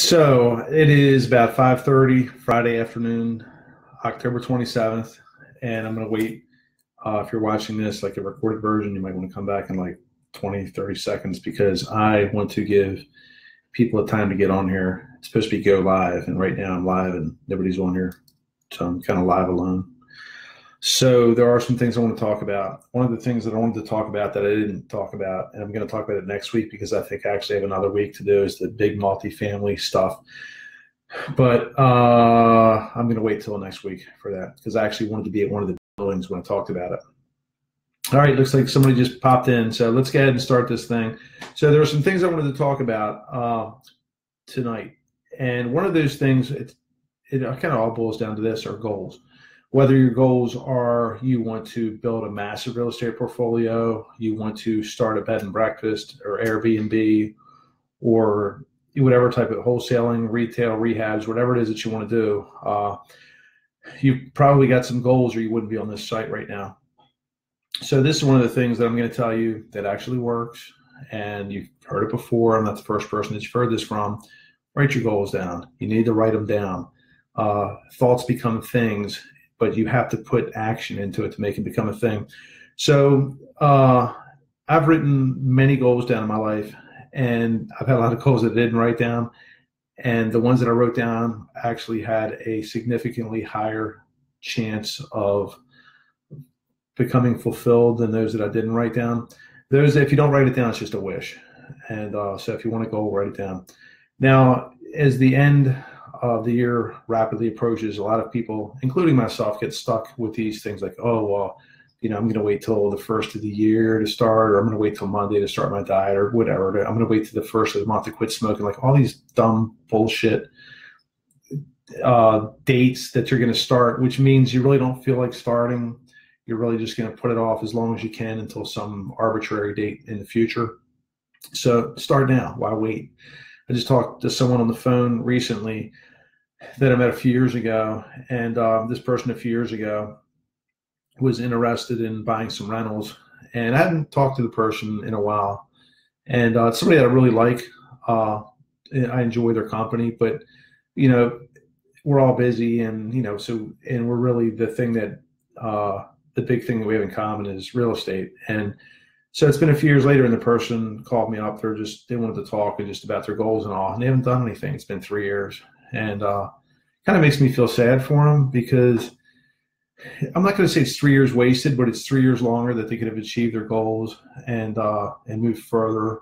So it is about 5:30 Friday afternoon, October 27th, and I'm going to wait. If you're watching this, like a recorded version, you might want to come back in like 20, 30 seconds because I want to give people a time to get on here. It's supposed to be go live, and right now I'm live and nobody's on here, so I'm kind of live alone. So there are some things I want to talk about. One of the things that I wanted to talk about that I didn't talk about, and I'm going to talk about it next week because I think I actually have another week to do, is the big multifamily stuff. But I'm going to wait till next week for that because I actually wanted to be at one of the buildings when I talked about it. All right, looks like somebody just popped in. So let's go ahead and start this thing. So there are some things I wanted to talk about tonight. And one of those things, it kind of all boils down to this, are goals. Whether your goals are you want to build a massive real estate portfolio, you want to start a bed and breakfast or Airbnb, or whatever type of wholesaling, retail, rehabs, whatever it is that you want to do, you probably got some goals or you wouldn't be on this site right now. So this is one of the things that I'm going to tell you that actually works, and you've heard it before. I'm not the first person that you've heard this from. Write your goals down. You need to write them down. Thoughts become things, but you have to put action into it to make it become a thing. So I've written many goals down in my life, and I've had a lot of goals that I didn't write down. And the ones that I wrote down actually had a significantly higher chance of becoming fulfilled than those that I didn't write down. Those, if you don't write it down, it's just a wish. And so if you want a goal, write it down. Now, as the end of the year rapidly approaches, a lot of people, including myself, get stuck with these things like, oh, well, I'm going to wait till the first of the year to start, or I'm going to wait till Monday to start my diet, or whatever. I'm going to wait till the first of the month to quit smoking. Like all these dumb bullshit dates that you're going to start, which means you really don't feel like starting. You're really just going to put it off as long as you can until some arbitrary date in the future. So start now. Why wait? I just talked to someone on the phone recently that I met a few years ago, and this person a few years ago was interested in buying some rentals, and I hadn't talked to the person in a while. And it's somebody that I really like. I enjoy their company, but we're all busy, and and we're really the thing that the big thing that we have in common is real estate. And so it's been a few years later, and the person called me up. They wanted to talk just about their goals and all, and they haven't done anything. It's been 3 years, and kind of makes me feel sad for them, because I'm not going to say it's 3 years wasted, but it's 3 years longer that they could have achieved their goals and moved further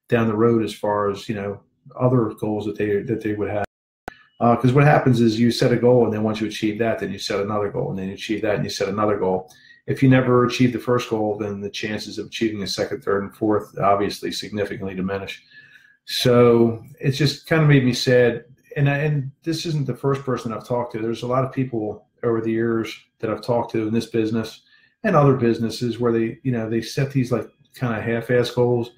down the road as far as other goals that they would have. Because what happens is you set a goal, and then once you achieve that, then you set another goal, and then you achieve that, and you set another goal. If you never achieve the first goal, then the chances of achieving a second, third, and fourth obviously significantly diminish. So it's just kind of made me sad. And this isn't the first person I've talked to. There's a lot of people over the years that I've talked to in this business and other businesses where they set these like kind of half-ass goals,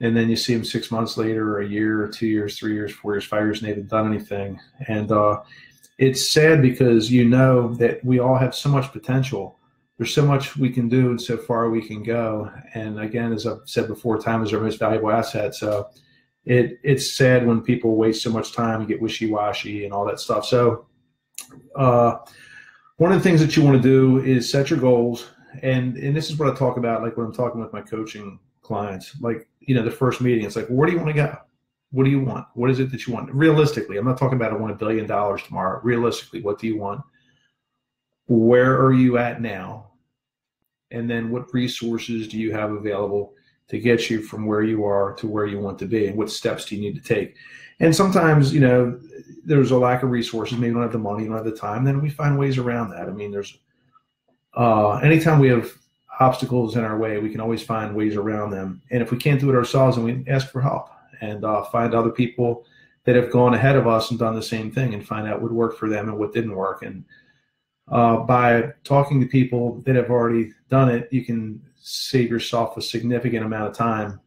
and then you see them 6 months later, or a year, or 2 years, 3 years, 4 years, 5 years, and they haven't done anything. And it's sad because that we all have so much potential. There's so much we can do and so far we can go. And again, as I've said before, time is our most valuable asset. So it's sad when people waste so much time and get wishy-washy and all that stuff. So one of the things that you want to do is set your goals. And this is what I talk about, like when I'm talking with my coaching clients, like, the first meeting, it's like, where do you want to go? What do you want? What is it that you want? Realistically, I'm not talking about I want $1 billion tomorrow. Realistically, what do you want? Where are you at now? And then what resources do you have available to get you from where you are to where you want to be? And what steps do you need to take? And sometimes, there's a lack of resources. Maybe you don't have the money, you don't have the time. Then we find ways around that. I mean, there's anytime we have obstacles in our way, we can always find ways around them. And if we can't do it ourselves, then we ask for help and find other people that have gone ahead of us and done the same thing and find out what worked for them and what didn't work. And by talking to people that have already done it, you can save yourself a significant amount of time,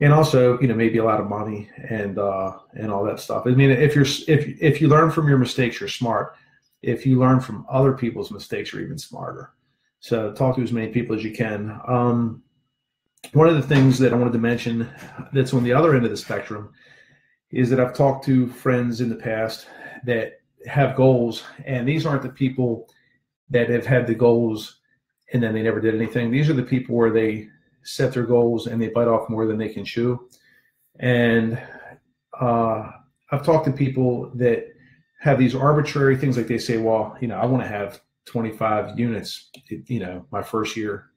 and also maybe a lot of money and all that stuff. I mean, if you learn from your mistakes, you're smart. If you learn from other people's mistakes, you're even smarter. So talk to as many people as you can. One of the things that I wanted to mention that's on the other end of the spectrum is that I've talked to friends in the past that have goals, and these aren't the people that have had the goals and then they never did anything. These are the people where they set their goals and they bite off more than they can chew. And I've talked to people that have these arbitrary things, like they say, well, I want to have 25 units, my first year.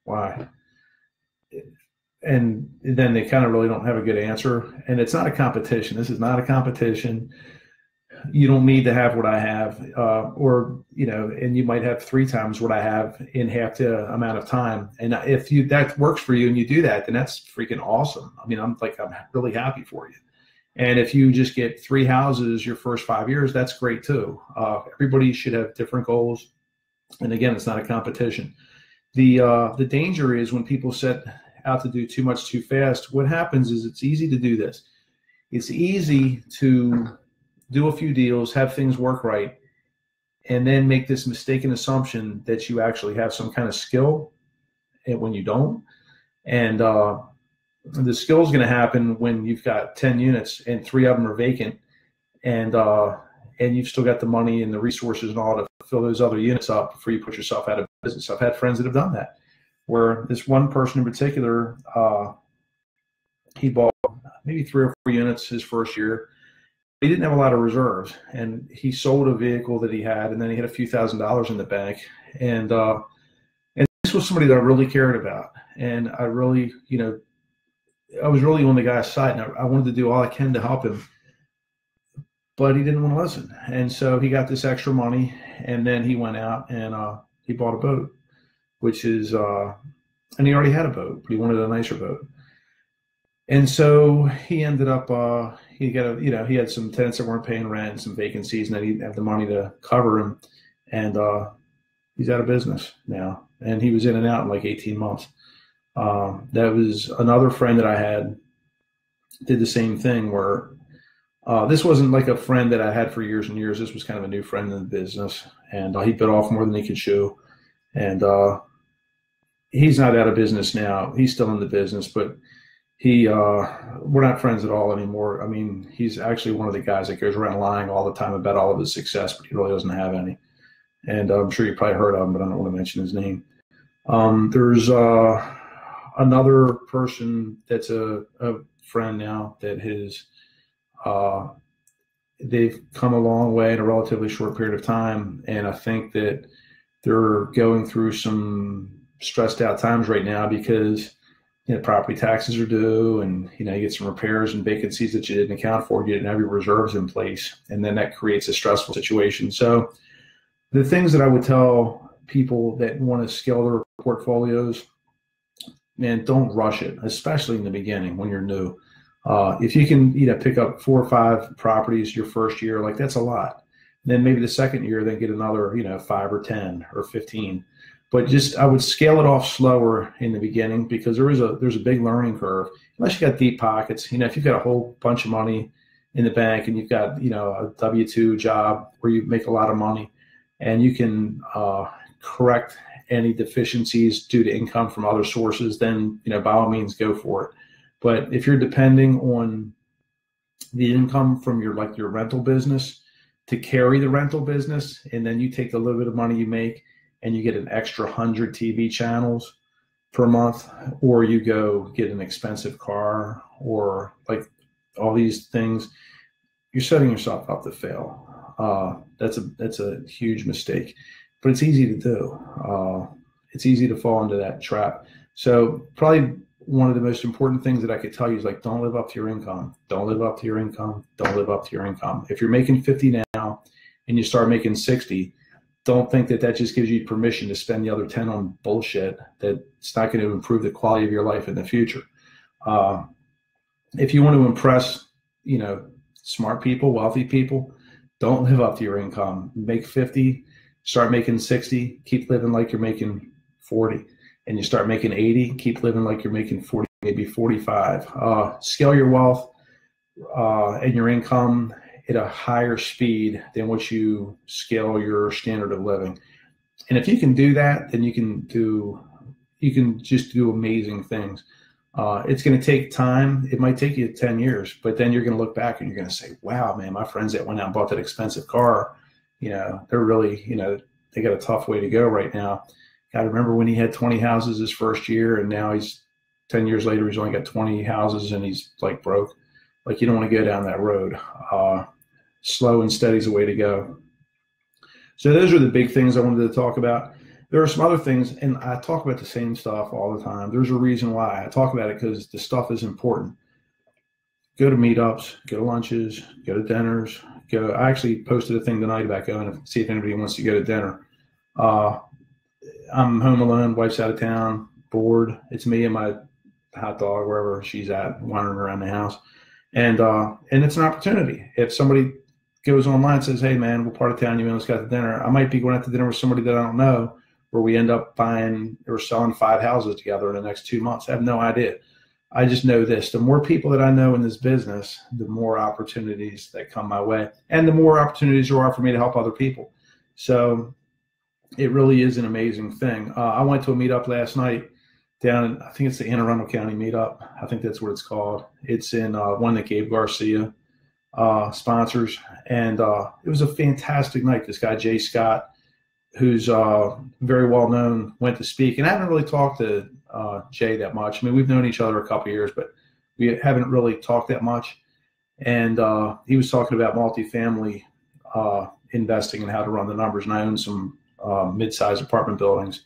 Why? And then they kind of really don't have a good answer. And it's not a competition. This is not a competition. You don't need to have what I have, and you might have 3 times what I have in half the amount of time. And if that works for you and you do that, then that's freaking awesome. I mean, I'm really happy for you. And if you just get 3 houses your first 5 years, that's great too. Everybody should have different goals. And again, it's not a competition. The danger is when people set out to do too much too fast. What happens is it's easy to do this. It's easy to do a few deals, have things work right, and then make this mistaken assumption that you actually have some kind of skill, and when you don't. And the skill is going to happen when you've got 10 units and 3 of them are vacant, and you've still got the money and the resources and all to fill those other units up before you put yourself out of business. I've had friends that have done that, where this one person in particular, he bought maybe 3 or 4 units his first year. He didn't have a lot of reserves, and he sold a vehicle that he had, and then he had a few $1,000s in the bank. And this was somebody that I really cared about. And I really, I was really on the guy's side, and I wanted to do all I can to help him. But he didn't want to listen. And so he got this extra money, and then he went out and he bought a boat, which is, and he already had a boat, but he wanted a nicer boat. And so he ended up, he had some tenants that weren't paying rent and some vacancies, and then he didn't have the money to cover him. And he's out of business now. And he was in and out in like 18 months. That was another friend that I had did the same thing, where this wasn't like a friend that I had for years and years. This was kind of a new friend in the business. And he bit off more than he could chew. And he's not out of business now. He's still in the business, but we're not friends at all anymore. I mean, he's actually one of the guys that goes around lying all the time about all of his success, but he really doesn't have any. And I'm sure you probably heard of him, but I don't want to mention his name. There's another person that's a friend now that they've come a long way in a relatively short period of time. And I think that they're going through some stressed out times right now because property taxes are due, and you get some repairs and vacancies that you didn't account for. You didn't have your reserves in place, and then that creates a stressful situation. So the things that I would tell people that want to scale their portfolios, man, don't rush it, especially in the beginning when you're new. If you can pick up 4 or 5 properties your first year, like that's a lot. Then maybe the second year, then get another 5 or 10 or 15. But I would scale it off slower in the beginning, because there's a big learning curve. Unless you got deep pockets, if you've got a whole bunch of money in the bank and you've got a W-2 job where you make a lot of money, and you can correct any deficiencies due to income from other sources, then by all means go for it. But if you're depending on the income from your rental business to carry the rental business, and then you take the little bit of money you make and you get an extra 100 TV channels per month, or you go get an expensive car, or like all these things, you're setting yourself up to fail. That's a huge mistake, but it's easy to do. It's easy to fall into that trap. So probably one of the most important things that I could tell you is don't live up to your income. Don't live up to your income. Don't live up to your income. If you're making 50 now and you start making 60, don't think that just gives you permission to spend the other 10 on bullshit that's not going to improve the quality of your life in the future. If you want to impress, smart people, wealthy people, don't live up to your income. Make 50, start making 60, keep living like you're making 40. And you start making 80, keep living like you're making 40, maybe 45. Scale your wealth and your income at a higher speed than what you scale your standard of living. And if you can do that, then you can just do amazing things. It's going to take time. It might take you 10 years, but then you're going to look back and you're going to say, wow, man, my friends that went out and bought that expensive car, they're really, they got a tough way to go right now. Got to remember when he had 20 houses his first year, and now he's 10 years later, he's only got 20 houses and he's like broke. Like, you don't want to go down that road. Slow and steady is the way to go. So those are the big things I wanted to talk about. There are some other things, and I talk about the same stuff all the time. There's a reason why I talk about it, because the stuff is important. Go to meetups, go to lunches, go to dinners. I actually posted a thing tonight about going to see if anybody wants to go to dinner. I'm home alone, wife's out of town, bored. It's me and my hot dog, wherever she's at, wandering around the house. And it's an opportunity. If somebody goes online and says, hey, man, we're part of town, let's go to dinner, I might be going out to dinner with somebody that I don't know, where we end up buying or selling 5 houses together in the next 2 months. I have no idea. I just know this. The more people that I know in this business, the more opportunities that come my way, and the more opportunities there are for me to help other people. So it really is an amazing thing. I went to a meetup last night down in, I think it's the Anne Arundel County meetup. I think that's what it's called. It's in one that Gabe Garcia sponsors. And it was a fantastic night. This guy, Jay Scott, who's very well known, went to speak. And I haven't really talked to Jay that much. I mean, we've known each other a couple of years, but we haven't really talked that much. And he was talking about multifamily investing and how to run the numbers. And I own some mid-sized apartment buildings.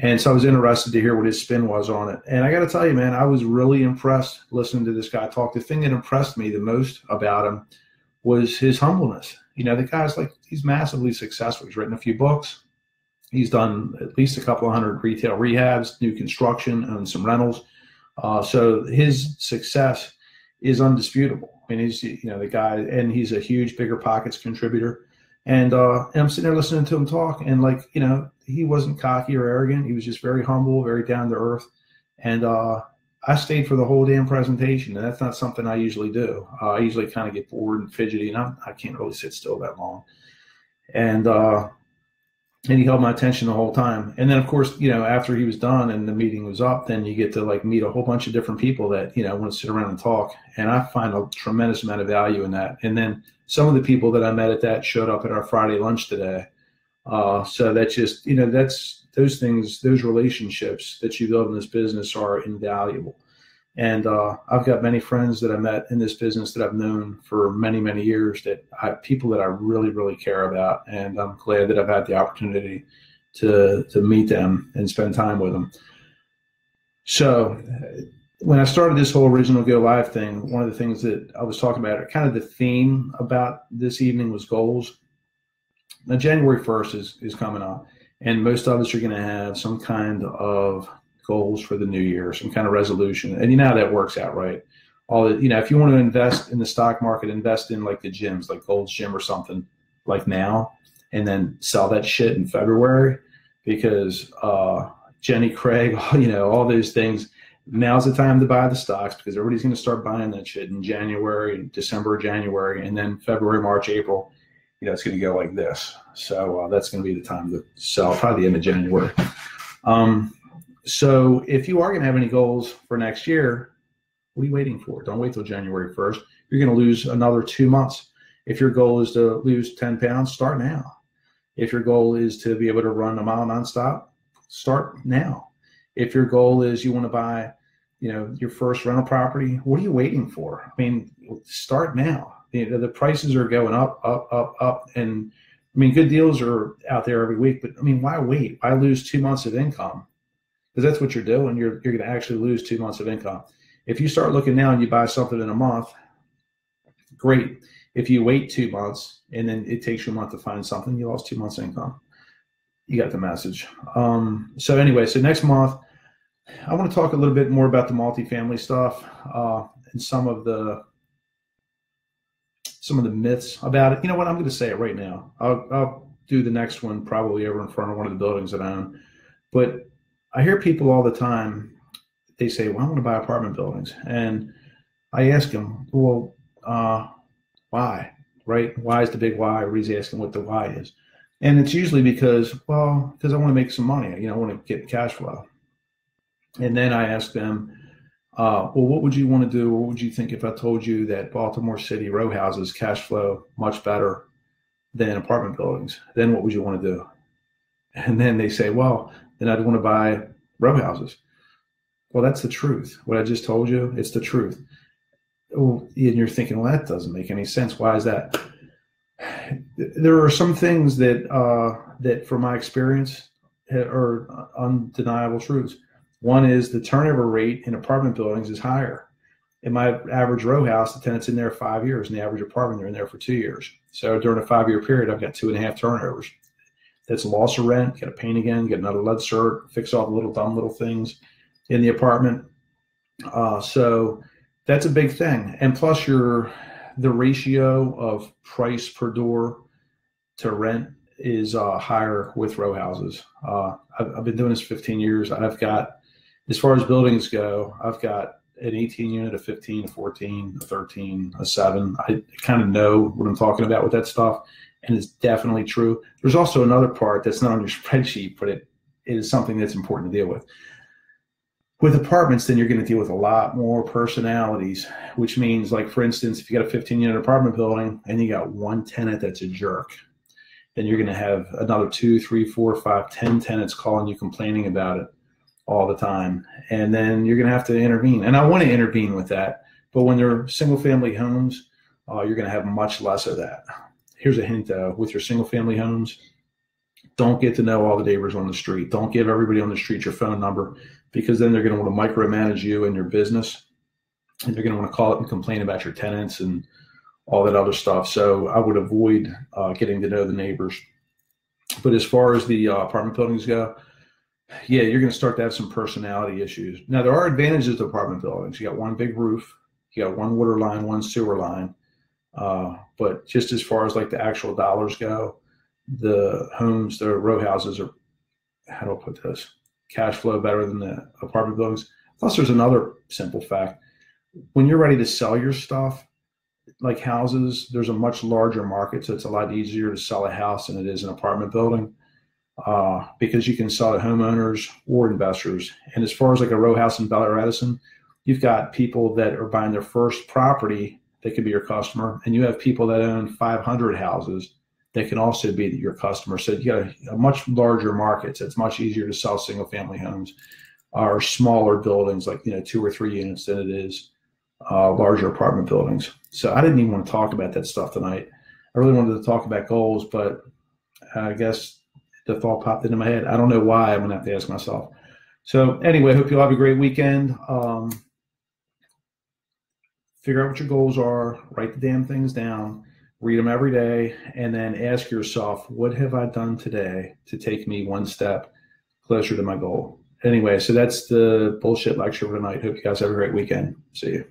And so I was interested to hear what his spin was on it. And I got to tell you, man, I was really impressed listening to this guy talk. The thing that impressed me the most about him was his humbleness. The guy's like, he's massively successful. He's written a few books. He's done at least a couple of hundred retail rehabs, new construction, and some rentals. So his success is undisputable. I mean, he's, the guy, and he's a huge Bigger Pockets contributor. And I'm sitting there listening to him talk, and he wasn't cocky or arrogant. He was just very humble, very down to earth. And I stayed for the whole damn presentation, and that's not something I usually do. I usually kind of get bored and fidgety, and I can't really sit still that long. And he held my attention the whole time. And then, of course, after he was done and the meeting was up, then you get to meet a whole bunch of different people that, want to sit around and talk. And I find a tremendous amount of value in that. And then some of the people that I met at that showed up at our Friday lunch today. So that's just, that's those things, those relationships that you build in this business are invaluable. And I've got many friends that I met in this business that I've known for many, many years, people that I really, really care about. And I'm glad that I've had the opportunity to meet them and spend time with them. So when I started this whole Original Go Live thing, one of the things that I was talking about, kind of the theme about this evening was goals. Now, January 1st is coming up, and most of us are going to have some kind of goals for the new year, some kind of resolution. And you know how that works out, right? If you want to invest in the stock market, invest in the gyms, like Gold's Gym or something like now, and then sell that shit in February, because Jenny Craig, all those things. Now's the time to buy the stocks, because everybody's going to start buying that shit in January, December, January, and then February, March, April. It's going to go like this. So that's going to be the time to sell, probably the end of January. So if you are going to have any goals for next year, what are you waiting for? Don't wait till January 1st. You're going to lose another 2 months. If your goal is to lose 10 pounds, start now. If your goal is to be able to run a mile nonstop, start now. If your goal is you want to buy, your first rental property, what are you waiting for? I mean, start now. The prices are going up, up, up, up. And I mean, good deals are out there every week, but I mean, why wait? Why lose 2 months of income? Because that's what you're doing. You're going to actually lose 2 months of income. If you start looking now and you buy something in a month, great. If you wait 2 months and then it takes you a month to find something, you lost 2 months income. You got the message. So anyway, so next month, I want to talk a little bit more about the multifamily stuff and some of the myths about it. You know what? I'm going to say it right now. I'll do the next one probably over in front of one of the buildings that I own. But I hear people all the time, they say, well, I want to buy apartment buildings. And I ask them, well, why, right? Why is the big why? Everybody's asking what the why is. And it's usually because I want to make some money. I want to get cash flow. And then I ask them, Well, what would you want to do? Or what would you think if I told you that Baltimore City row houses cash flow much better than apartment buildings? Then what would you want to do? And then they say, well, then I'd want to buy row houses. Well, that's the truth. What I just told you, it's the truth. Oh, and you're thinking, well, that doesn't make any sense. Why is that? There are some things that from my experience, are undeniable truths. One is the turnover rate in apartment buildings is higher. In my average row house, the tenant's in there 5 years. In the average apartment, they're in there for 2 years. So during a 5-year period, I've got 2.5 turnovers. That's loss of rent. Got to paint again, get another lead cert, fix all the dumb little things in the apartment. So that's a big thing. And plus the ratio of price per door to rent is higher with row houses. I've been doing this 15 years. I've got, as far as buildings go, I've got an 18 unit, a 15, a 14, a 13, a 7. I kind of know what I'm talking about with that stuff, and it's definitely true. There's also another part that's not on your spreadsheet, but it is something that's important to deal with. With apartments, then you're going to deal with a lot more personalities, which means, like, for instance, if you got a 15-unit apartment building and you got one tenant that's a jerk, then you're going to have another 2, 3, 4, 5, 10 tenants calling you complaining about it all the time. And then you're going to have to intervene. And I want to intervene with that. But when they're single-family homes, you're going to have much less of that. Here's a hint, though. With your single-family homes, don't get to know all the neighbors on the street. Don't give everybody on the street your phone number, because then they're going to want to micromanage you and your business. And they're going to want to call it and complain about your tenants and all that other stuff. So I would avoid getting to know the neighbors. But as far as the apartment buildings go, yeah, you're going to start to have some personality issues. Now, there are advantages to apartment buildings. You got one big roof, you got one water line, one sewer line. But just as far as like the actual dollars go, the homes, the row houses are, how do I put this, cash flow better than the apartment buildings. Plus, there's another simple fact. When you're ready to sell your stuff, like houses, there's a much larger market, so it's a lot easier to sell a house than it is an apartment building, because you can sell to homeowners or investors. And as far as like a row house in Bel Air Edison, you've got people that are buying their first property that could be your customer, and you have people that own 500 houses that can also be your customer. So you got a much larger market, so it's much easier to sell single-family homes or smaller buildings, like 2 or 3 units, than it is larger apartment buildings. So I didn't even want to talk about that stuff tonight. I really wanted to talk about goals, but I guess the thought popped into my head. I don't know why. I'm going to have to ask myself. So anyway, I hope you'll have a great weekend. Figure out what your goals are, write the damn things down, read them every day, and then ask yourself, what have I done today to take me one step closer to my goal? Anyway, so that's the bullshit lecture for tonight. Hope you guys have a great weekend. See you.